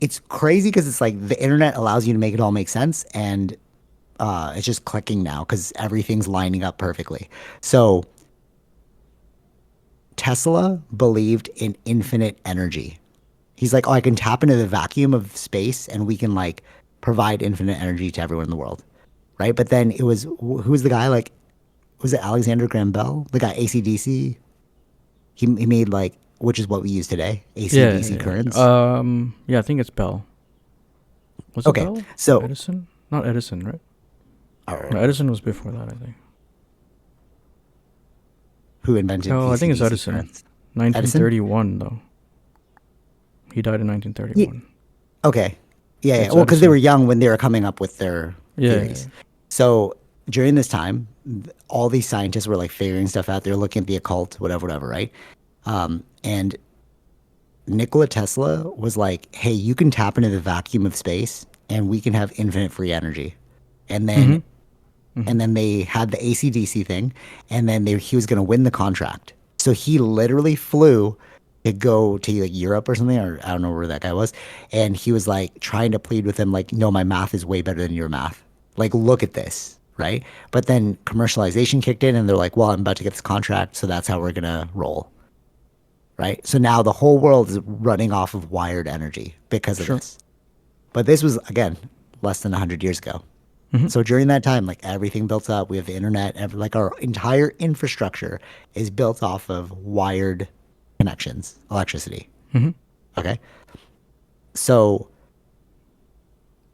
it's crazy because it's like the internet allows you to make it all make sense, and it's just clicking now because everything's lining up perfectly. So Tesla believed in infinite energy. He's like, oh, I can tap into the vacuum of space and we can like provide infinite energy to everyone in the world, right? But then it was who was the guy? Like, was it Alexander Graham Bell, the guy ACDC? He made like, which is what we use today, Yeah, AC/DC yeah, currents. yeah. Yeah, I think it's Bell. Was it Okay, Bell or so Edison? Not Edison, right? uh, No, Edison was before that, I think. who invented Oh, I think it's AC/DC Edison. currents? Edison? 1931, though. He died in Yeah. 1931. Okay. Yeah, yeah. It's Well, because they were Edison. young when they were coming up with their Yeah, yeah, theories. yeah. So during this time, all these scientists were like figuring stuff out. They were looking at the occult, whatever, whatever, right? And Nikola Tesla was like, "Hey, you can tap into the vacuum of space, and we can have infinite free energy." And then, Mm-hmm. Mm-hmm. and then they had the AC/DC thing, and then he was going to win the contract. So he literally flew to go to like Europe or something, or I don't know where that guy was, and he was like trying to plead with him, like, "No, my math is way better than your math. Like, look at this." Right. But then commercialization kicked in, and they're like, well, I'm about to get this contract, so that's how we're going to roll. Right. So now the whole world is running off of wired energy because of Sure. this. But this was, again, less than 100 years ago. Mm-hmm. So during that time, like everything built up, we have the internet, like our entire infrastructure is built off of wired connections, electricity. Mm-hmm. Okay. So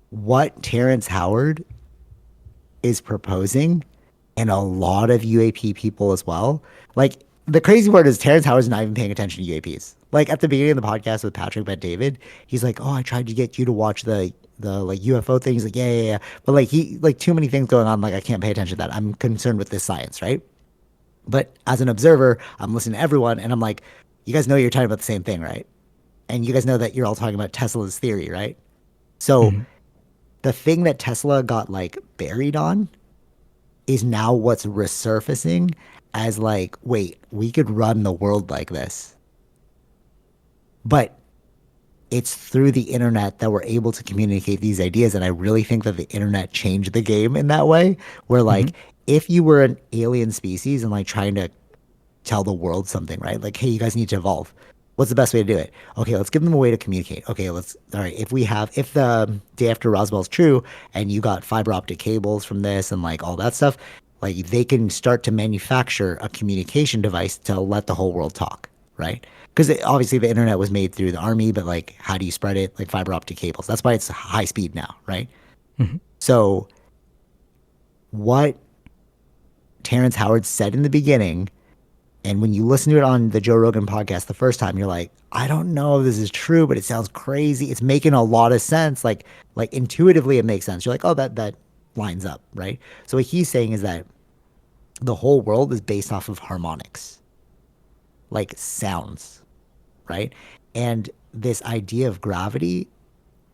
what Terrence Howard is proposing, and a lot of UAP people as well. Like the crazy part is Terrence Howard's not even paying attention to UAPs. Like at the beginning of the podcast with Patrick Bet David, he's like, "Oh, I tried to get you to watch the like UFO thing." He's like, "Yeah, yeah, yeah," but like he like too many things going on. Like I can't pay attention to that. I'm concerned with this science, right? But as an observer, I'm listening to everyone, and I'm like, "You guys know you're talking about the same thing, right?" And you guys know that you're all talking about Tesla's theory, right? So Mm-hmm. the thing that Tesla got like buried on is now what's resurfacing as like, wait, we could run the world like this. But it's through the internet that we're able to communicate these ideas. And I really think that the internet changed the game in that way, where Mm-hmm. like if you were an alien species and like trying to tell the world something, right? Like, hey, you guys need to evolve. What's the best way to do it? Okay, let's give them a way to communicate. Okay, all right, if the day after Roswell is true and you got fiber optic cables from this and like all that stuff, like they can start to manufacture a communication device to let the whole world talk, right? Because obviously the internet was made through the army, but like, how do you spread it? Like fiber optic cables. That's why it's high speed now, right? Mm-hmm. So, what Terrence Howard said in the beginning, and when you listen to it on the Joe Rogan podcast the first time, you're like, I don't know if this is true, but it sounds crazy. It's making a lot of sense. Like intuitively it makes sense. You're like, oh, that lines up, right? So what he's saying is that the whole world is based off of harmonics, like sounds, right? And this idea of gravity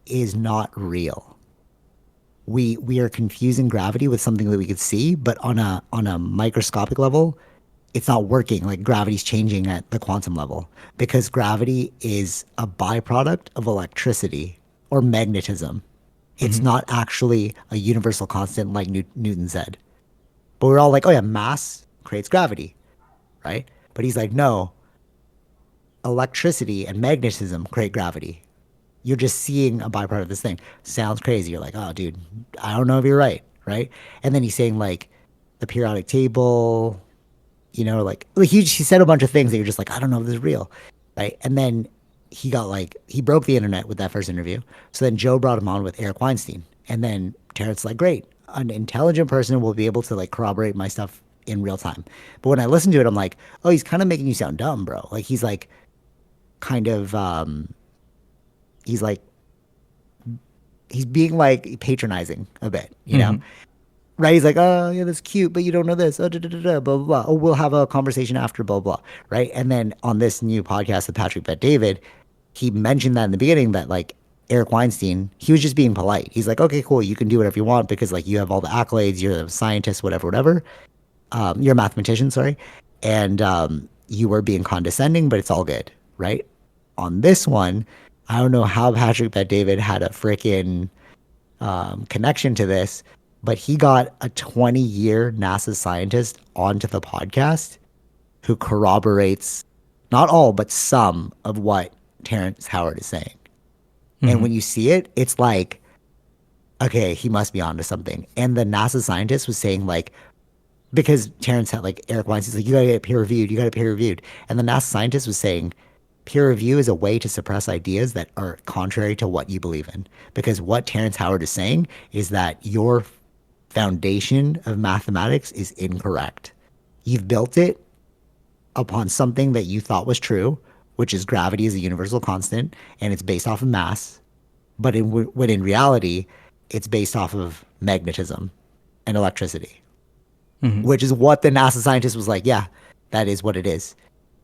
is not real. We are confusing gravity with something that we could see, but on a microscopic level, it's not working. Like gravity's changing at the quantum level because gravity is a byproduct of electricity or magnetism. It's Mm-hmm. not actually a universal constant like Newton said. But we're all like, oh yeah, mass creates gravity, right? But he's like, no, electricity and magnetism create gravity. You're just seeing a byproduct of this thing. Sounds crazy. You're like, oh, dude, I don't know if you're right, right? And then he's saying like the periodic table, like he said a bunch of things that you're just like, I don't know if this is real, right? And then he broke the internet with that first interview. So then Joe brought him on with Eric Weinstein, and then Terrence's like, great, an intelligent person will be able to like corroborate my stuff in real time. But when I listen to it, I'm like, oh, he's kind of making you sound dumb, bro. Like he's like kind of he's like he's being like patronizing a bit, Mm-hmm. right? He's like, oh, yeah, that's cute, but you don't know this. Oh, da, da, da, da, blah, blah, blah. Oh, we'll have a conversation after, blah, blah, right? And then on this new podcast with Patrick Bet David, he mentioned that in the beginning that like Eric Weinstein, he was just being polite. He's like, okay, cool, you can do whatever you want because like you have all the accolades, you're a scientist, whatever, whatever. You're a mathematician, sorry. And you were being condescending, but it's all good, right? On this one, I don't know how Patrick Bet David had a freaking connection to this, but he got a 20-year NASA scientist onto the podcast who corroborates not all, but some of what Terrence Howard is saying. And Mm-hmm. when you see it, it's like, okay, he must be onto something. And the NASA scientist was saying, like, because Terrence had, like, Eric Weinstein's like, you gotta get peer reviewed, you gotta peer reviewed. And the NASA scientist was saying, peer review is a way to suppress ideas that are contrary to what you believe in. Because what Terrence Howard is saying is that your foundation of mathematics is incorrect. You've built it upon something that you thought was true, which is gravity is a universal constant and it's based off of mass. But when in reality, it's based off of magnetism and electricity, Mm-hmm. which is what the NASA scientist was like, yeah, that is what it is.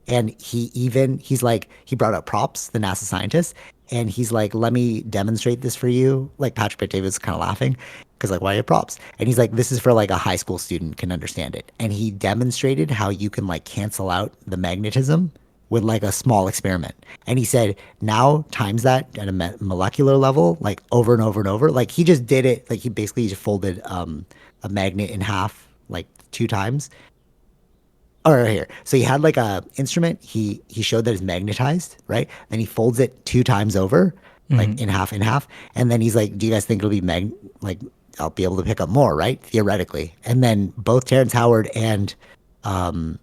And he's like, he brought up props, the NASA scientist, and he's like, let me demonstrate this for you. Like Patrick Bet David's kind of laughing because like, why are you props? And he's like, this is for like a high school student can understand it. And he demonstrated how you can like cancel out the magnetism with like a small experiment. And he said, now times that at a molecular level, like over and over and over. Like he just did it. Like he basically just folded a magnet in half like two times. Oh, right here. So he had like a instrument. He showed that it's magnetized, right? Then he folds it two times over, like Mm-hmm. in half, and then he's like, "Do you guys think it'll be like I'll be able to pick up more, right? Theoretically." And then both Terrence Howard and Patrick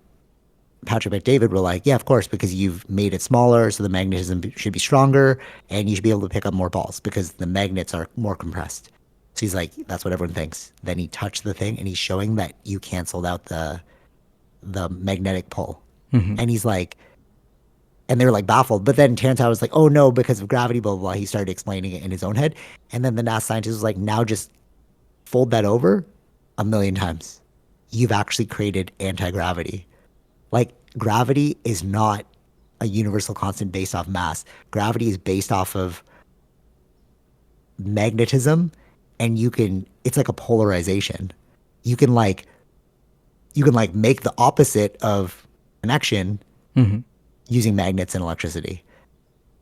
McDavid were like, "Yeah, of course, because you've made it smaller, so the magnetism should be stronger, and you should be able to pick up more balls because the magnets are more compressed." So he's like, "That's what everyone thinks." Then he touched the thing, and he's showing that you canceled out the magnetic pull. Mm-hmm. And he's like, and they were like baffled. But then Terrence Howard was like, oh no, because of gravity, blah, blah, blah. He started explaining it in his own head. And then the NASA scientist was like, now just fold that over a million times. You've actually created anti gravity. Like, gravity is not a universal constant based off mass. Gravity is based off of magnetism, and it's like a polarization. You can like, make the opposite of connection Mm-hmm. using magnets and electricity.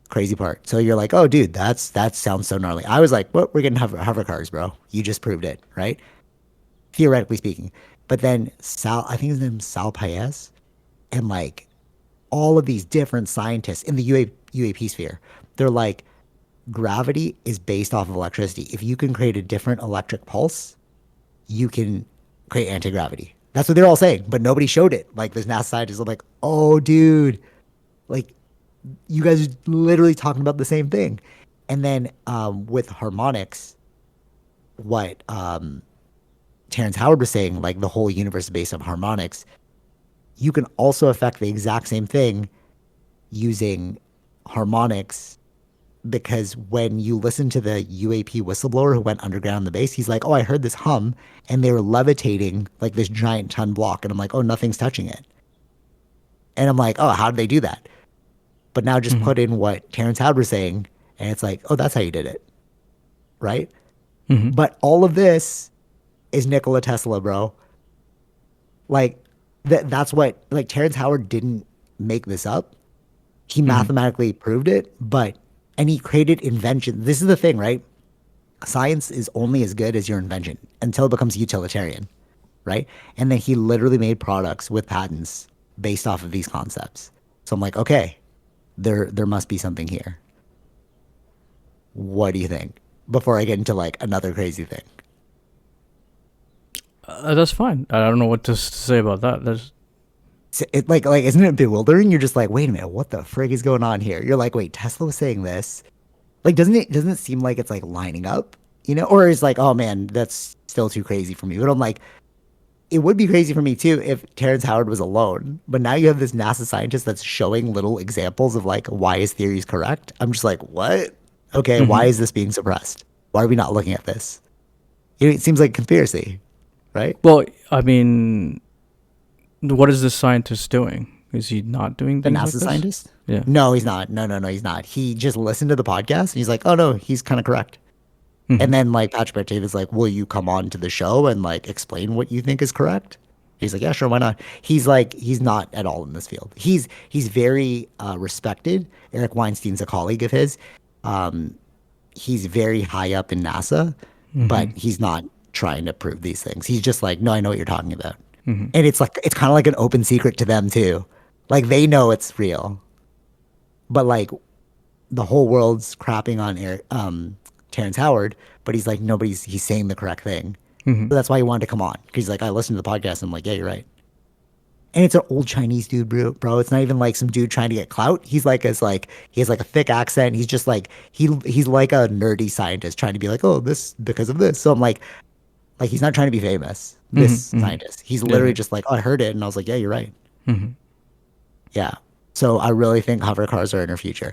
Crazy part. So you're like, oh, dude, that sounds so gnarly. I was like, what? We're getting hover cars, bro. You just proved it, right? Theoretically speaking. But then I think his name's Sal Paez, and like all of these different scientists in the UAP sphere, they're like, gravity is based off of electricity. If you can create a different electric pulse, you can create anti gravity. That's what they're all saying, but nobody showed it. Like this NASA scientists are like, oh, dude, like you guys are literally talking about the same thing. And then with harmonics, what Terrence Howard was saying, like the whole universe is based on harmonics, you can also affect the exact same thing using harmonics because when you listen to the UAP whistleblower who went underground in the base, he's like, oh, I heard this hum and they were levitating like this giant ton block. And I'm like, oh, nothing's touching it. And I'm like, oh, how did they do that? But now just Mm-hmm. put in what Terrence Howard was saying, and it's like, oh, that's how you did it, right? Mm-hmm. But all of this is Nikola Tesla, bro. Like that's what like Terrence Howard didn't make this up. He Mm-hmm. mathematically proved it, but and he created invention. This is the thing, right? Science is only as good as your invention until it becomes utilitarian, right? And then he literally made products with patents based off of these concepts. So I'm like, okay, there must be something here. What do you think? Before I get into like another crazy thing. That's fine. I don't know what to say about that. That's So it like isn't it bewildering? You're just like, wait a minute, what the frig is going on here? You're like, wait, Tesla was saying this. Like, doesn't it seem like it's like lining up? You know? Or it's like, oh man, that's still too crazy for me. But I'm like, it would be crazy for me too if Terrence Howard was alone. But now you have this NASA scientist that's showing little examples of like why his theory is correct. I'm just like, what? Okay, why mm-hmm. is this being suppressed? Why are we not looking at this? It seems like conspiracy, right? Well, I mean, what is this scientist doing? Is he not doing The things like NASA this? scientist? Yeah. No, he's not. No, he's not. He just listened to the podcast and he's like, oh no, he's kind of correct. Mm-hmm. And then like Patrick Bet David's like, will you come on to the show and like explain what you think is correct? He's like, yeah, sure, why not? He's like, he's not at all in this field. He's very respected. Eric Weinstein's a colleague of his. He's very high up in NASA, but he's not trying to prove these things. He's just like, no, I know what you're talking about. And it's like it's kind of like an open secret to them too. Like they know it's real, but like the whole world's crapping on Terrence Howard, but he's like nobody's he's saying the correct thing. So that's why he wanted to come on because he's like I listened to the podcast and I'm like yeah you're right. And it's an old Chinese dude, bro. It's not even like some dude trying to get clout. He's like as like he has like a thick accent. He's just like he's like a nerdy scientist trying to be like, oh, this because of this. So I'm like he's not trying to be famous. This scientist. He's Yeah, literally yeah. just like, oh, I heard it, and I was like, yeah, you're right. Yeah. So I really think hover cars are in our future.